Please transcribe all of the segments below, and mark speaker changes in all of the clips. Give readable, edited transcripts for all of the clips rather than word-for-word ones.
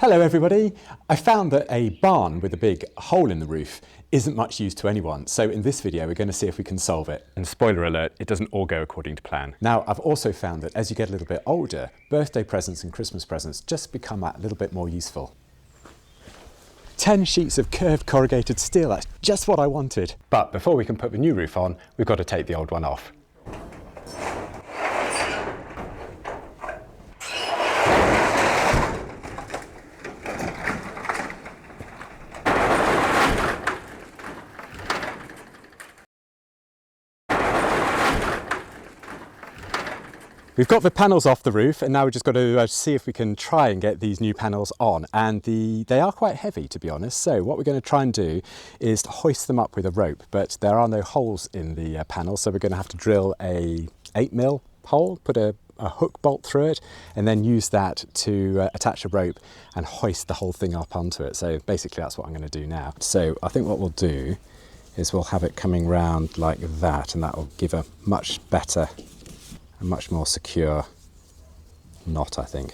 Speaker 1: Hello everybody! I found that a barn with a big hole in the roof isn't much use to anyone, so in this video we're going to see if we can solve it. And spoiler alert, it doesn't all go according to plan. Now I've also found that as you get a little bit older, birthday presents and Christmas presents just become a little bit more useful. 10 sheets of curved corrugated steel, that's just what I wanted. But before we can put the new roof on, we've got to take the old one off. We've got the panels off the roof and now we've just got to see if we can try and get these new panels on, and they are quite heavy, to be honest. So what we're going to try and do is to hoist them up with a rope, but there are no holes in the panel, so we're going to have to drill a 8mm hole, put a hook bolt through it, and then use that to attach a rope and hoist the whole thing up onto it. So basically that's what I'm going to do now. So I think what we'll do is we'll have it coming round like that, and that will give a much better, a much more secure knot, I think.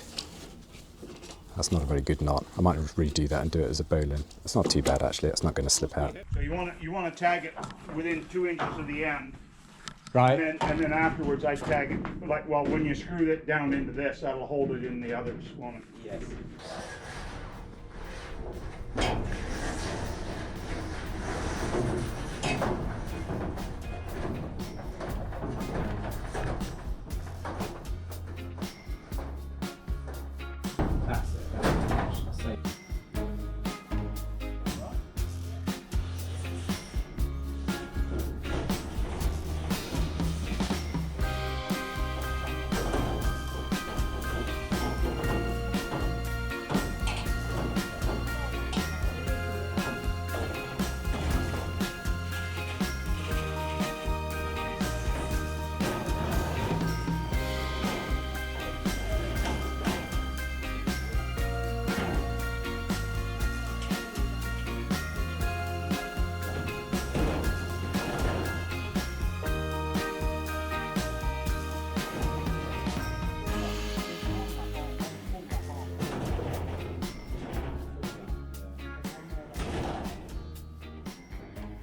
Speaker 1: That's not a very good knot. I might redo that and do it as a bowline. It's not too bad actually, it's not going to slip out.
Speaker 2: So you want to tag it within 2 inches of the end.
Speaker 1: Right.
Speaker 2: And then afterwards I tag it, like, well, when you screw it down into this, that'll hold it in the others, won't it?
Speaker 1: Yes.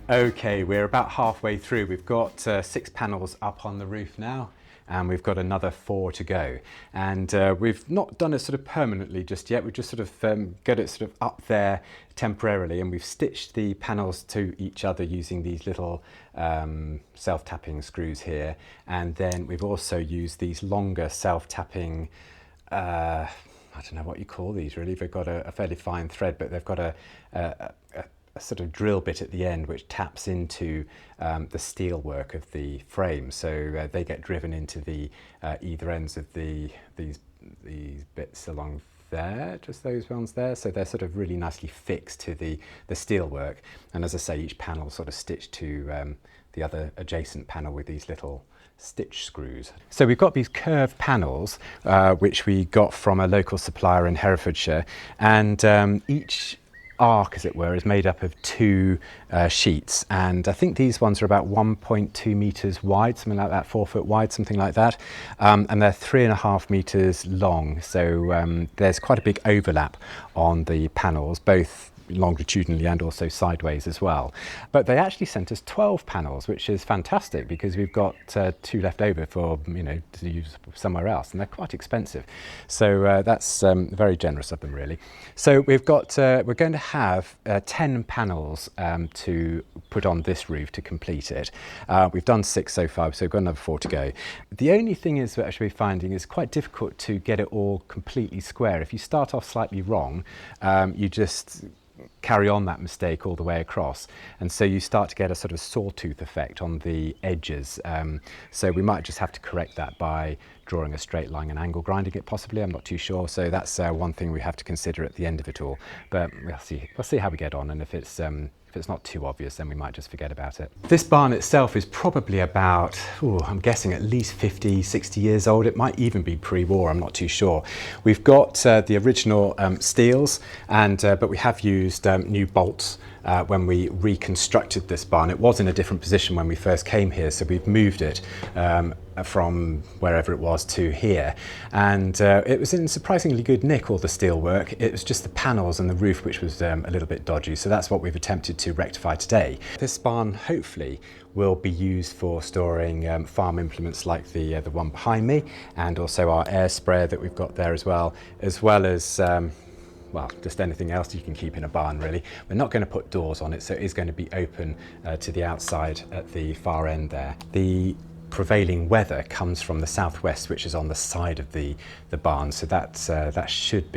Speaker 1: Okay, we're about halfway through. We've got 6 panels up on the roof now, and we've got another 4 to go. And we've not done it sort of permanently just yet. We've just sort of got it sort of up there temporarily, and we've stitched the panels to each other using these little self-tapping screws here. And then we've also used these longer self-tapping, I don't know what you call these really. They've got a fairly fine thread, but they've got a sort of drill bit at the end which taps into the steel work of the frame, so they get driven into the either ends of these bits along there, just those ones there, so they're sort of really nicely fixed to the steel work. And as I say, each panel sort of stitched to the other adjacent panel with these little stitch screws. So we've got these curved panels which we got from a local supplier in Herefordshire, and each arc, as it were, is made up of 2 sheets, and I think these ones are about 1.2 meters wide, something like that, 4 foot wide, something like that, and they're 3.5 meters long, so there's quite a big overlap on the panels, both longitudinally and also sideways as well. But they actually sent us 12 panels, which is fantastic because we've got 2 left over for, you know, to use somewhere else, and they're quite expensive. So that's very generous of them, really. So we've got we're going to have 10 panels to put on this roof to complete it. We've done 6 so far, so we've got another 4 to go. The only thing is that I should be finding is quite difficult to get it all completely square. If you start off slightly wrong, you just carry on that mistake all the way across, and so you start to get a sort of sawtooth effect on the edges. So we might just have to correct that by drawing a straight line and angle grinding it, possibly. I'm not too sure. So that's one thing we have to consider at the end of it all. But we'll see how we get on, and if it's not too obvious, then we might just forget about it. This barn itself is probably about, I'm guessing at least 50, 60 years old. It might even be pre-war, I'm not too sure. We've got the original steels, and but we have used new bolts when we reconstructed this barn. It was in a different position when we first came here, so we've moved it from wherever it was to here, and it was in surprisingly good nick, all the steel work. It was just the panels and the roof which was a little bit dodgy, so that's what we've attempted to rectify today. This barn hopefully will be used for storing farm implements like the one behind me, and also our air sprayer that we've got there as well as well, just anything else you can keep in a barn really. We're not going to put doors on it, so it is going to be open to the outside at the far end there. The prevailing weather comes from the southwest, which is on the side of the barn, so that should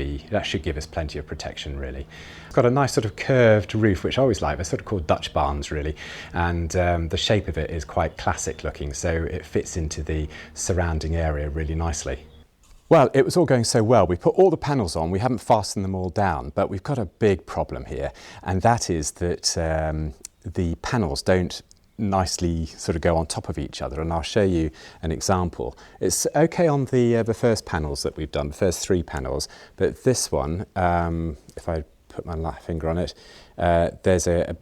Speaker 1: give us plenty of protection really. It's got a nice sort of curved roof, which I always like. They're sort of called Dutch barns really, and the shape of it is quite classic looking, so it fits into the surrounding area really nicely. Well, it was all going so well. We put all the panels on, we haven't fastened them all down, but we've got a big problem here, and that is that the panels don't nicely sort of go on top of each other, and I'll show you an example. It's okay on the first panels that we've done, the first 3 panels, but this one, if I put my finger on it, there's a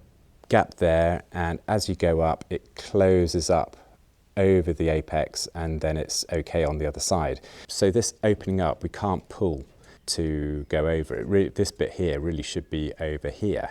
Speaker 1: gap there, and as you go up, it closes up over the apex, and then it's okay on the other side. So this opening up, we can't pull to go over it. This bit here really should be over here.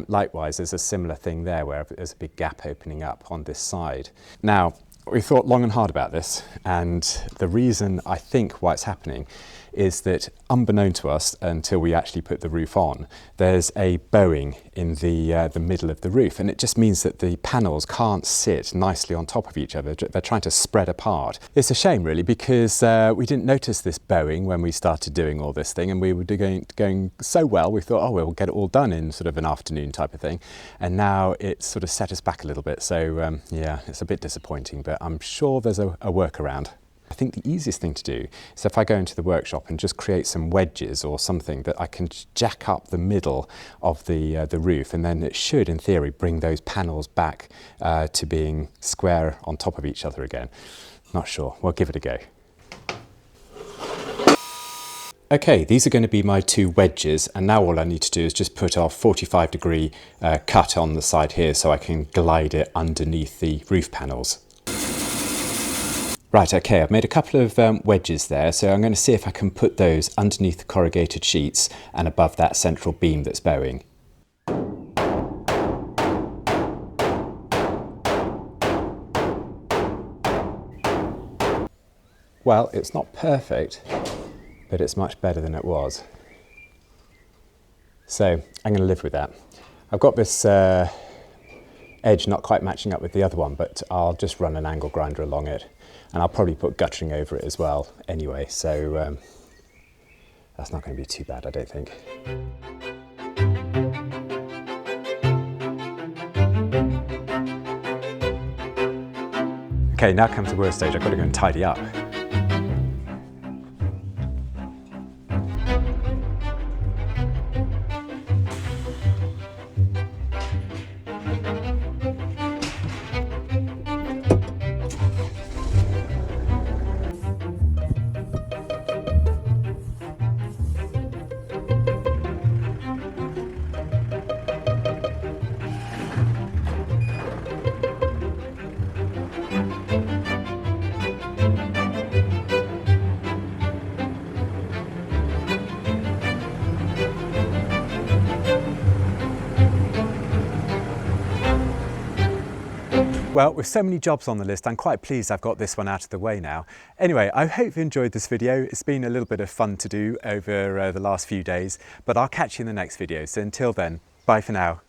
Speaker 1: Likewise, there's a similar thing there where there's a big gap opening up on this side. Now, we thought long and hard about this, and the reason I think why it's happening is that, unbeknown to us until we actually put the roof on, there's a bowing in the middle of the roof, and it just means that the panels can't sit nicely on top of each other. They're trying to spread apart. It's a shame really, because we didn't notice this bowing when we started doing all this thing, and we were going so well, we thought, oh, we'll get it all done in sort of an afternoon type of thing, and now it's sort of set us back a little bit. So yeah, it's a bit disappointing, but I'm sure there's a workaround. I think the easiest thing to do is if I go into the workshop and just create some wedges or something that I can jack up the middle of the roof, and then it should, in theory, bring those panels back to being square on top of each other again. Not sure. We'll give it a go. Okay, these are going to be my 2 wedges, and now all I need to do is just put our 45-degree cut on the side here so I can glide it underneath the roof panels. Right, okay, I've made a couple of wedges there, so I'm going to see if I can put those underneath the corrugated sheets and above that central beam that's bowing. Well, it's not perfect, but it's much better than it was. So I'm going to live with that. I've got this edge not quite matching up with the other one, but I'll just run an angle grinder along it, and I'll probably put guttering over it as well anyway, so that's not going to be too bad, I don't think. Okay, now comes the worst stage. I've got to go and tidy up. Well, with so many jobs on the list, I'm quite pleased I've got this one out of the way now. Anyway, I hope you enjoyed this video. It's been a little bit of fun to do over the last few days, but I'll catch you in the next video. So until then, bye for now.